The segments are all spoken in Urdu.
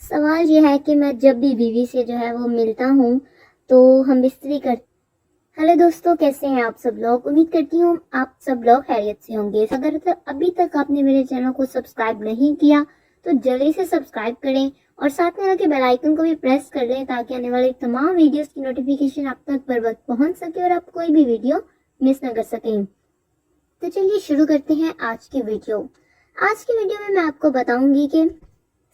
سوال یہ ہے کہ میں جب بھی بیوی سے جو ہے وہ ملتا ہوں تو ہم بستری کر ہیلو دوستوں، کیسے ہیں آپ سب لوگ؟ امید کرتی ہوں آپ سب لوگ خیریت سے ہوں گے۔ اگر ابھی تک آپ نے میرے چینل کو سبسکرائب نہیں کیا تو جلدی سے سبسکرائب کریں اور ساتھ میں لگے بیل آئیکن کو بھی پریس کر لیں تاکہ آنے والی تمام ویڈیوز کی نوٹیفیکیشن آپ تک بر وقت پہنچ سکے اور آپ کوئی بھی ویڈیو مس نہ کر سکیں۔ تو چلیے شروع کرتے ہیں آج کی ویڈیو۔ آج کی ویڈیو میں آپ کو بتاؤں گی کہ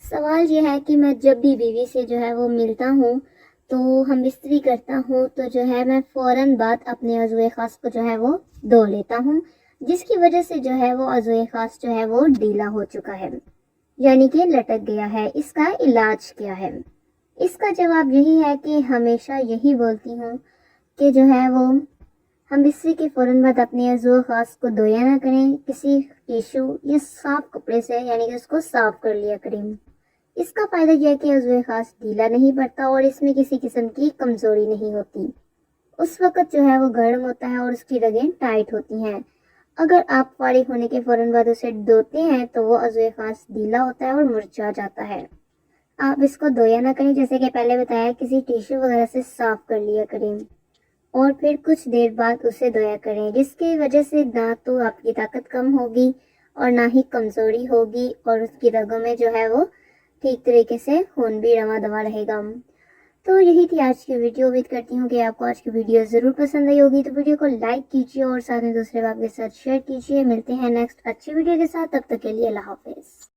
سوال یہ ہے کہ میں جب بھی بیوی سے جو ہے وہ ملتا ہوں تو ہم بستری کرتا ہوں تو جو ہے میں فوراً بعد اپنے عضوِ خاص کو جو ہے وہ دھو لیتا ہوں، جس کی وجہ سے جو ہے وہ عضوِ خاص جو ہے وہ ڈھیلا ہو چکا ہے، یعنی کہ لٹک گیا ہے۔ اس کا علاج کیا ہے؟ اس کا جواب یہی ہے کہ ہمیشہ یہی بولتی ہوں کہ جو ہے وہ ہم بستری کے فوراً بعد اپنے عضو خاص کو دھویا نہ کریں، کسی ٹیشو یا صاف کپڑے سے یعنی کہ اس کو صاف کر لیا کریں۔ اس کا فائدہ یہ ہے کہ عضو خاص ڈھیلا نہیں پڑتا اور اس میں کسی قسم کی کمزوری نہیں ہوتی۔ اس وقت جو ہے وہ گرم ہوتا ہے اور اس کی رگیں ٹائٹ ہوتی ہیں۔ اگر آپ فارغ ہونے کے فوراً بعد اسے دھوتے ہیں تو وہ عضو خاص ڈھیلا ہوتا ہے اور مرجھا جاتا ہے۔ آپ اس کو دھویا نہ کریں، جیسے کہ پہلے بتایا، کسی ٹیشو وغیرہ سے صاف کر لیا کریں اور پھر کچھ دیر بعد اسے دھویا کریں، جس کی وجہ سے نہ تو آپ کی طاقت کم ہوگی اور نہ ہی کمزوری ہوگی اور اس کی رگوں میں جو ہے وہ ٹھیک طریقے سے خون بھی رواں دوا رہے گا۔ تو یہی تھی آج کی ویڈیو۔ امید کرتی ہوں کہ آپ کو آج کی ویڈیو ضرور پسند آئی ہوگی، تو ویڈیو کو لائک کیجیے اور ساتھ میں دوسرے بات کے ساتھ شیئر کیجیے۔ ملتے ہیں نیکسٹ اچھی ویڈیو کے ساتھ، تب تک کے لیے اللہ حافظ۔